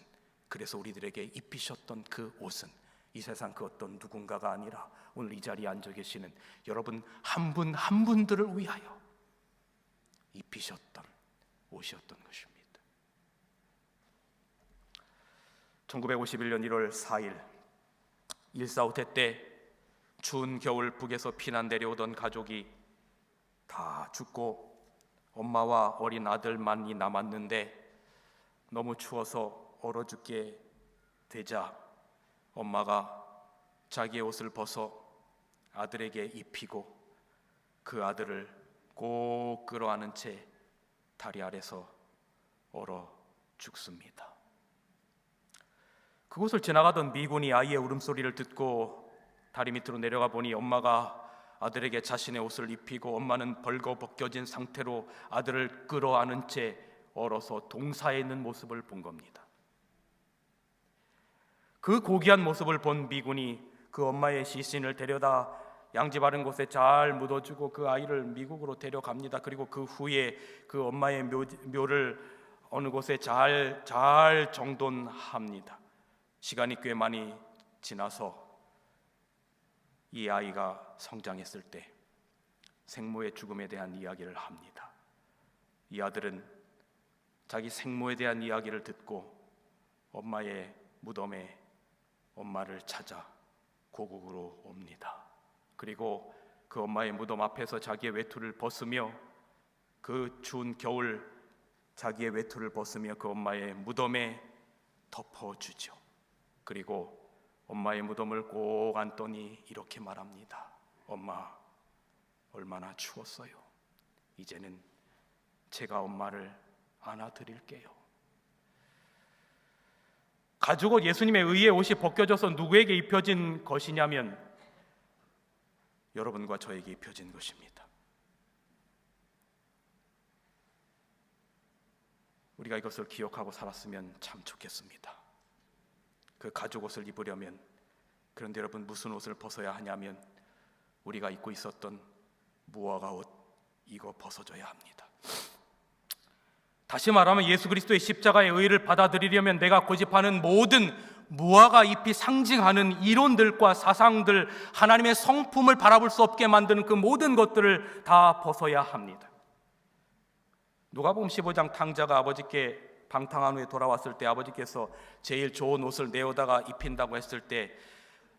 그래서 우리들에게 입히셨던 그 옷은 이 세상 그 어떤 누군가가 아니라 오늘 이 자리에 앉아 계시는 여러분 한 분 한 분들을 위하여 입히셨던 옷이었던 것입니다. 1951년 1월 4일 1.4.5 때 추운 겨울 북에서 피난 내려오던 가족이 다 죽고 엄마와 어린 아들만이 남았는데 너무 추워서 얼어 죽게 되자 엄마가 자기의 옷을 벗어 아들에게 입히고 그 아들을 꼭 끌어안은 채 다리 아래서 얼어 죽습니다. 그곳을 지나가던 미군이 아이의 울음소리를 듣고 다리 밑으로 내려가 보니 엄마가 아들에게 자신의 옷을 입히고 엄마는 벌거벗겨진 상태로 아들을 끌어안은 채 얼어서 동사에 있는 모습을 본 겁니다. 그 고귀한 모습을 본 미군이 그 엄마의 시신을 데려다 양지 바른 곳에 잘 묻어주고 그 아이를 미국으로 데려갑니다. 그리고 그 후에 그 엄마의 묘를 어느 곳에 잘 정돈합니다. 시간이 꽤 많이 지나서 이 아이가 성장했을 때 생모의 죽음에 대한 이야기를 합니다. 이 아들은 자기 생모에 대한 이야기를 듣고 엄마의 무덤에 엄마를 찾아 고국으로 옵니다. 그리고 그 엄마의 무덤 앞에서 자기의 외투를 벗으며 그 추운 겨울 자기의 외투를 벗으며 그 엄마의 무덤에 덮어주죠. 그리고 엄마의 무덤을 꼭 안더니 이렇게 말합니다. 엄마, 얼마나 추웠어요. 이제는 제가 엄마를 안아드릴게요. 가죽옷 예수님의 의의 옷이 벗겨져서 누구에게 입혀진 것이냐면 여러분과 저에게 입혀진 것입니다. 우리가 이것을 기억하고 살았으면 참 좋겠습니다. 그 가죽옷을 입으려면, 그런데 여러분 무슨 옷을 벗어야 하냐면 우리가 입고 있었던 무화과 옷, 이거 벗어져야 합니다. 다시 말하면 예수 그리스도의 십자가의 의의를 받아들이려면 내가 고집하는 모든 무화과 잎이 상징하는 이론들과 사상들, 하나님의 성품을 바라볼 수 없게 만드는 그 모든 것들을 다 벗어야 합니다. 누가복음 15장 탕자가 아버지께 방탕한 후에 돌아왔을 때 아버지께서 제일 좋은 옷을 내어다가 입힌다고 했을 때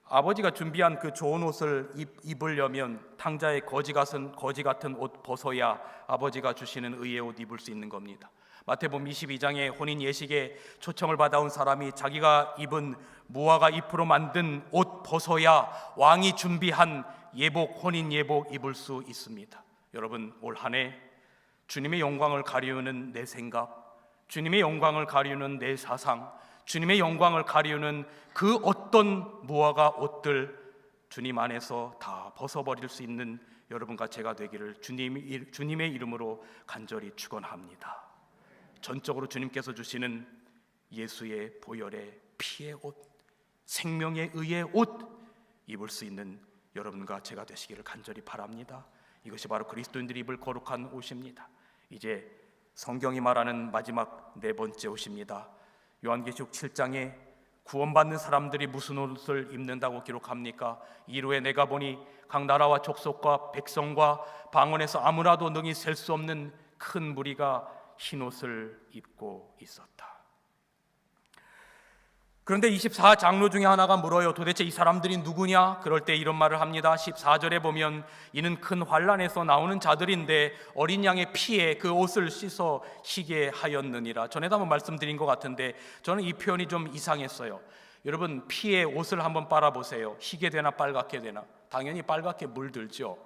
아버지가 준비한 그 좋은 옷을 입으려면 탕자의 거지 같은 옷 벗어야 아버지가 주시는 의의 옷 입을 수 있는 겁니다. 마태복음 22장에 혼인 예식에 초청을 받아온 사람이 자기가 입은 무화과 잎으로 만든 옷 벗어야 왕이 준비한 예복, 혼인 예복 입을 수 있습니다. 여러분, 올 한 해 주님의 영광을 가리우는 내 생각, 주님의 영광을 가리우는 내 사상, 주님의 영광을 가리우는 그 어떤 무화과 옷들 주님 안에서 다 벗어버릴 수 있는 여러분과 제가 되기를 주님의 이름으로 간절히 축원합니다. 전적으로 주님께서 주시는 예수의 보혈의 피의 옷, 생명의 의의 옷 입을 수 있는 여러분과 제가 되시기를 간절히 바랍니다. 이것이 바로 그리스도인들이 입을 거룩한 옷입니다. 이제 성경이 말하는 마지막 네 번째 옷입니다. 요한계시록 7장에 구원받는 사람들이 무슨 옷을 입는다고 기록합니까? 이루에 내가 보니 각 나라와 족속과 백성과 방언에서 아무나도 능히 셀 수 없는 큰 무리가 흰 옷을 입고 있었다. 그런데 24장로 중에 하나가 물어요. 도대체 이 사람들이 누구냐? 그럴 때 이런 말을 합니다. 14절에 보면 이는 큰 환난에서 나오는 자들인데 어린 양의 피에 그 옷을 씻어 희게 하였느니라. 전에도 한번 말씀드린 것 같은데 저는 이 표현이 좀 이상했어요. 여러분, 피에 옷을 한번 빨아보세요. 희게 되나 빨갛게 되나? 당연히 빨갛게 물들죠.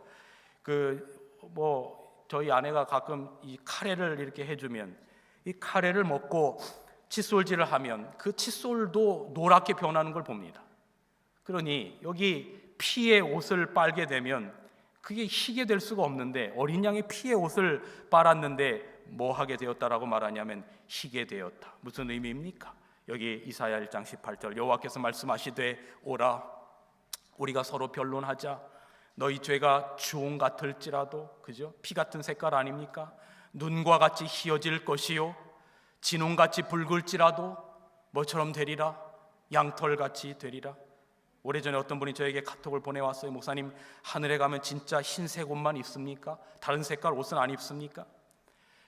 저희 아내가 가끔 이 카레를 이렇게 해주면 이 카레를 먹고 칫솔질을 하면 그 칫솔도 노랗게 변하는 걸 봅니다. 그러니 여기 피의 옷을 빨게 되면 그게 희게 될 수가 없는데 어린 양의 피의 옷을 빨았는데 뭐 하게 되었다라고 말하냐면 희게 되었다. 무슨 의미입니까? 여기 이사야 1장 18절 여호와께서 말씀하시되 오라 우리가 서로 변론하자. 너희 죄가 주홍 같을지라도, 그죠? 피 같은 색깔 아닙니까? 눈과 같이 희어질 것이요 진홍같이 붉을지라도 뭐처럼 되리라? 양털같이 되리라. 오래전에 어떤 분이 저에게 카톡을 보내왔어요. 목사님, 하늘에 가면 진짜 흰색 옷만 입습니까? 다른 색깔 옷은 안 입습니까?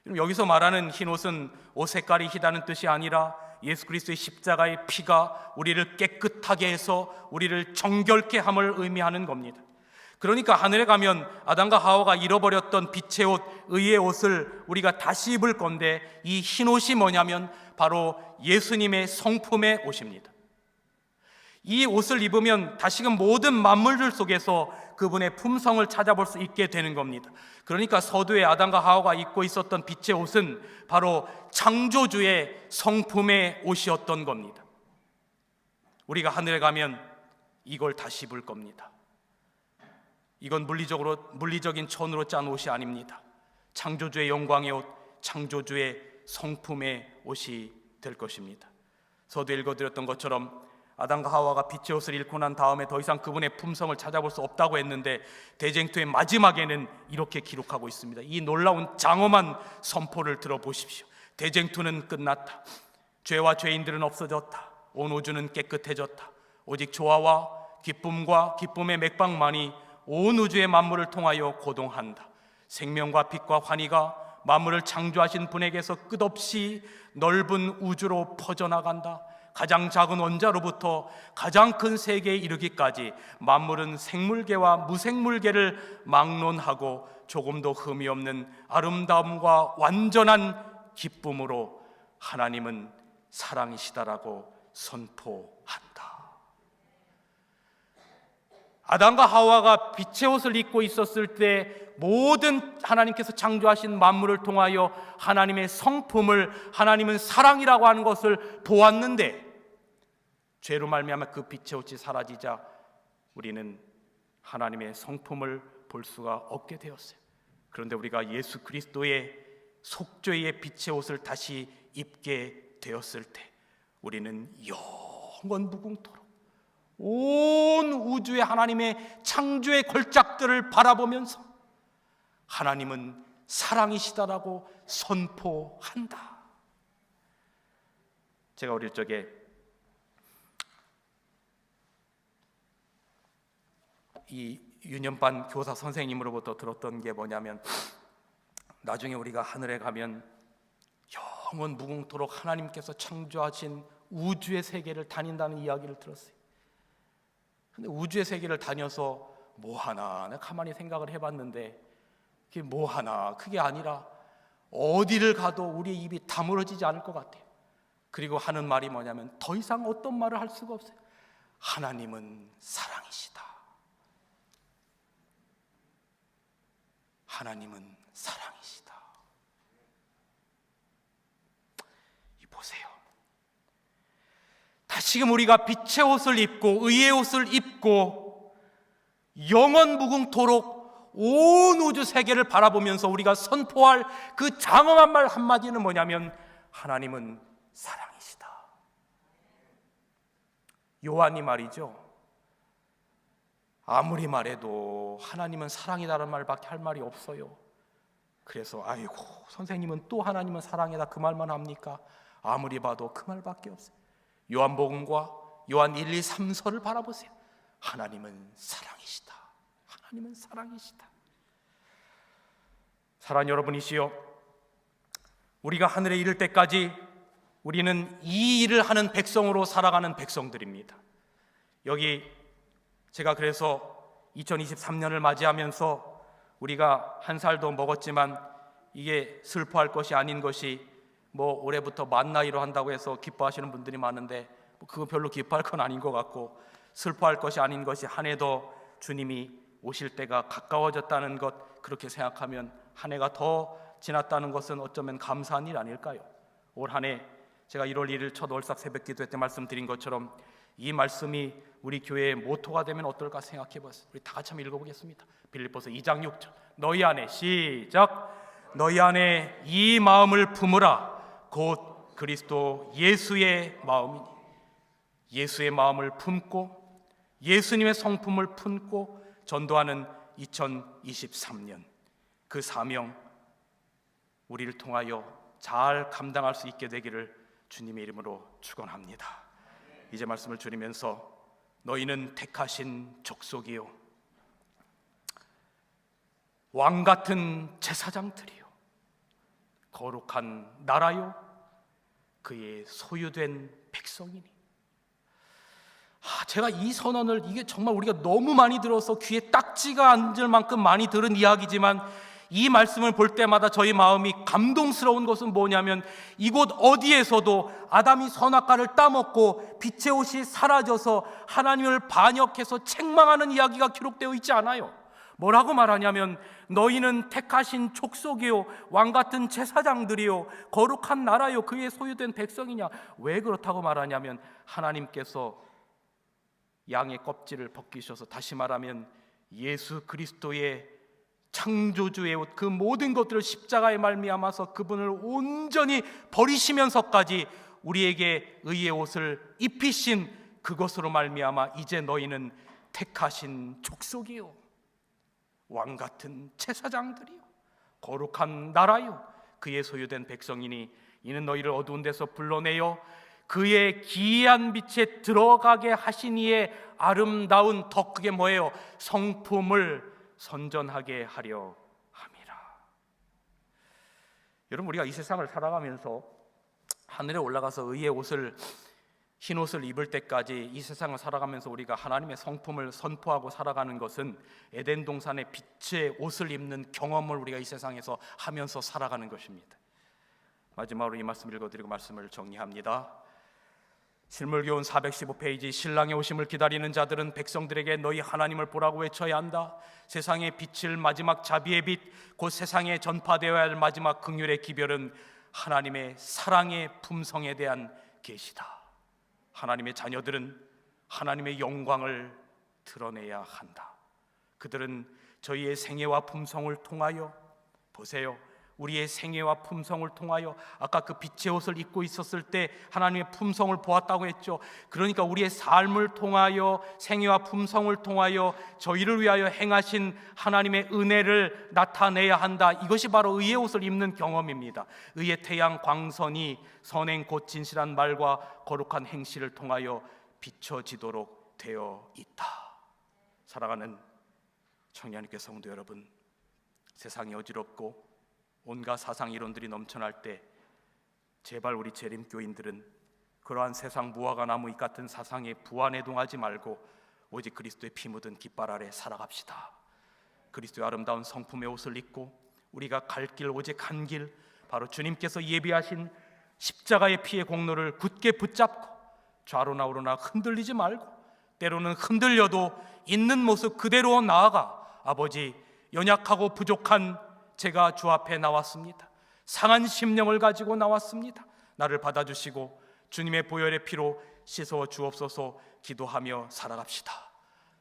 여기서 말하는 흰 옷은 옷 색깔이 희다는 뜻이 아니라 예수 그리스도의 십자가의 피가 우리를 깨끗하게 해서 우리를 정결케 함을 의미하는 겁니다. 그러니까 하늘에 가면 아담과 하와가 잃어버렸던 빛의 옷, 의의 옷을 우리가 다시 입을 건데, 이 흰 옷이 뭐냐면 바로 예수님의 성품의 옷입니다. 이 옷을 입으면 다시금 모든 만물들 속에서 그분의 품성을 찾아볼 수 있게 되는 겁니다. 그러니까 서두에 아담과 하와가 입고 있었던 빛의 옷은 바로 창조주의 성품의 옷이었던 겁니다. 우리가 하늘에 가면 이걸 다시 입을 겁니다. 이건 물리적인 천으로 짠 옷이 아닙니다. 창조주의 영광의 옷, 창조주의 성품의 옷이 될 것입니다. 서두에 읽어드렸던 것처럼 아담과 하와가 빛의 옷을 잃고 난 다음에 더 이상 그분의 품성을 찾아볼 수 없다고 했는데, 대쟁투의 마지막에는 이렇게 기록하고 있습니다. 이 놀라운 장엄한 선포를 들어보십시오. 대쟁투는 끝났다. 죄와 죄인들은 없어졌다. 온 우주는 깨끗해졌다. 오직 조화와 기쁨과 기쁨의 맥박만이 온 우주의 만물을 통하여 고동한다. 생명과 빛과 환희가 만물을 창조하신 분에게서 끝없이 넓은 우주로 퍼져나간다. 가장 작은 원자로부터 가장 큰 세계에 이르기까지 만물은 생물계와 무생물계를 막론하고 조금도 흠이 없는 아름다움과 완전한 기쁨으로 하나님은 사랑이시다라고 선포한다. 아담과 하와가 빛의 옷을 입고 있었을 때 모든 하나님께서 창조하신 만물을 통하여 하나님의 성품을, 하나님은 사랑이라고 하는 것을 보았는데, 죄로 말미암아 그 빛의 옷이 사라지자 우리는 하나님의 성품을 볼 수가 없게 되었어요. 그런데 우리가 예수 그리스도의 속죄의 빛의 옷을 다시 입게 되었을 때 우리는 영원 무궁토록 온 우주의 하나님의 창조의 걸작들을 바라보면서 하나님은 사랑이시다라고 선포한다. 제가 어릴 적에 이 유년반 교사 선생님으로부터 들었던 게 뭐냐면, 나중에 우리가 하늘에 가면 영원 무궁토록 하나님께서 창조하신 우주의 세계를 다닌다는 이야기를 들었어요. 근데 우주의 세계를 다녀서 뭐하나, 내가 가만히 생각을 해봤는데 그게 뭐하나, 그게 아니라 어디를 가도 우리의 입이 다물어지지 않을 것 같아요. 그리고 하는 말이 뭐냐면 더 이상 어떤 말을 할 수가 없어요. 하나님은 사랑이시다. 하나님은 사랑이시다. 이 보세요. 다시금 우리가 빛의 옷을 입고 의의 옷을 입고 영원 무궁토록 온 우주 세계를 바라보면서 우리가 선포할 그 장엄한 말 한마디는 뭐냐면 하나님은 사랑이시다. 요한이 말이죠, 아무리 말해도 하나님은 사랑이다라는 말밖에 할 말이 없어요. 그래서 아이고, 선생님은 또 하나님은 사랑이다 그 말만 합니까? 아무리 봐도 그 말밖에 없어요. 요한복음과 요한 1, 2, 3서를 바라보세요. 하나님은 사랑이시다. 하나님은 사랑이시다. 사랑하는 여러분이시여, 우리가 하늘에 이를 때까지 우리는 이 일을 하는 백성으로 살아가는 백성들입니다. 여기 제가 그래서 2023년을 맞이하면서 우리가 한 살도 먹었지만 이게 슬퍼할 것이 아닌 것이, 뭐 올해부터 만 나이로 한다고 해서 기뻐하시는 분들이 많은데 그거 별로 기뻐할 건 아닌 것 같고, 슬퍼할 것이 아닌 것이 한 해 더 주님이 오실 때가 가까워졌다는 것, 그렇게 생각하면 한 해가 더 지났다는 것은 어쩌면 감사한 일 아닐까요? 올 한 해 제가 1월 1일 첫 월삭 새벽 기도 때 말씀드린 것처럼 이 말씀이 우리 교회의 모토가 되면 어떨까 생각해 봤어요. 우리 다 같이 한번 읽어보겠습니다. 빌립보서 2장 6절, 너희 안에, 시작, 너희 안에 이 마음을 품으라. 곧 그리스도 예수의 마음이니. 예수의 마음을 품고 예수님의 성품을 품고 전도하는 2023년, 그 사명 우리를 통하여 잘 감당할 수 있게 되기를 주님의 이름으로 축원합니다. 이제 말씀을 줄이면서, 너희는 택하신 족속이요 왕같은 제사장들이요 거룩한 나라요 그의 소유된 백성이니. 제가 이 선언을, 이게 정말 우리가 너무 많이 들어서 귀에 딱지가 앉을 만큼 많이 들은 이야기지만, 이 말씀을 볼 때마다 저희 마음이 감동스러운 것은 뭐냐면, 이곳 어디에서도 아담이 선악과를 따먹고 빛의 옷이 사라져서 하나님을 반역해서 책망하는 이야기가 기록되어 있지 않아요. 뭐라고 말하냐면, 너희는 택하신 족속이요 왕같은 제사장들이요 거룩한 나라요 그의 소유된 백성이냐. 왜 그렇다고 말하냐면, 하나님께서 양의 껍질을 벗기셔서, 다시 말하면 예수 그리스도의 창조주의 옷, 그 모든 것들을 십자가에 말미암아서 그분을 온전히 버리시면서까지 우리에게 의의 옷을 입히신 그것으로 말미암아 이제 너희는 택하신 족속이요 왕같은 제사장들이요 거룩한 나라요 그의 소유된 백성이니, 이는 너희를 어두운 데서 불러내어 그의 기이한 빛에 들어가게 하시니의 아름다운, 더 크게 뭐예요? 성품을 선전하게 하려 함이라. 여러분, 우리가 이 세상을 살아가면서 하늘에 올라가서 의의 옷을, 흰 옷을 입을 때까지 이 세상을 살아가면서 우리가 하나님의 성품을 선포하고 살아가는 것은 에덴 동산의 빛의 옷을 입는 경험을 우리가 이 세상에서 하면서 살아가는 것입니다. 마지막으로 이 말씀 읽어드리고 말씀을 정리합니다. 실물교훈 415페이지, 신랑의 오심을 기다리는 자들은 백성들에게 너희 하나님을 보라고 외쳐야 한다. 세상에 비칠 마지막 자비의 빛, 곧 세상에 전파되어야 할 마지막 긍휼의 기별은 하나님의 사랑의 품성에 대한 계시다. 하나님의 자녀들은 하나님의 영광을 드러내야 한다. 그들은 저희의 생애와 품성을 통하여, 보세요, 우리의 생애와 품성을 통하여, 아까 그 빛의 옷을 입고 있었을 때 하나님의 품성을 보았다고 했죠. 그러니까 우리의 삶을 통하여, 생애와 품성을 통하여 저희를 위하여 행하신 하나님의 은혜를 나타내야 한다. 이것이 바로 의의 옷을 입는 경험입니다. 의의 태양 광선이 선행 곧 진실한 말과 거룩한 행실을 통하여 비춰지도록 되어 있다. 사랑하는 청년교회 성도 여러분, 세상이 어지럽고 온갖 사상 이론들이 넘쳐날 때 제발 우리 재림교인들은 그러한 세상 무화과 나무 잎 같은 사상에 부안해동하지 말고 오직 그리스도의 피 묻은 깃발 아래 살아갑시다. 그리스도의 아름다운 성품의 옷을 입고 우리가 갈 길 오직 한 길, 바로 주님께서 예비하신 십자가의 피의 공로를 굳게 붙잡고 좌로나 우로나 흔들리지 말고, 때로는 흔들려도 있는 모습 그대로 나아가, 아버지, 연약하고 부족한 제가 주 앞에 나왔습니다. 상한 심령을 가지고 나왔습니다. 나를 받아주시고 주님의 보혈의 피로 씻어 주옵소서 기도하며 살아갑시다.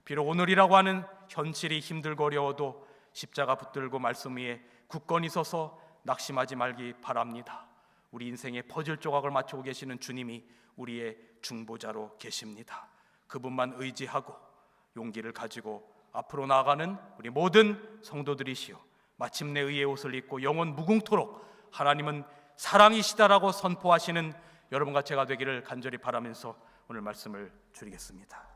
비록 오늘이라고 하는 현실이 힘들고 어려워도 십자가 붙들고 말씀 위에 굳건히 서서 낙심하지 말기 바랍니다. 우리 인생의 퍼즐 조각을 맞추고 계시는 주님이 우리의 중보자로 계십니다. 그분만 의지하고 용기를 가지고 앞으로 나아가는 우리 모든 성도들이시오, 마침내 의의 옷을 입고 영원 무궁토록 하나님은 사랑이시다라고 선포하시는 여러분과 제가 되기를 간절히 바라면서 오늘 말씀을 줄이겠습니다.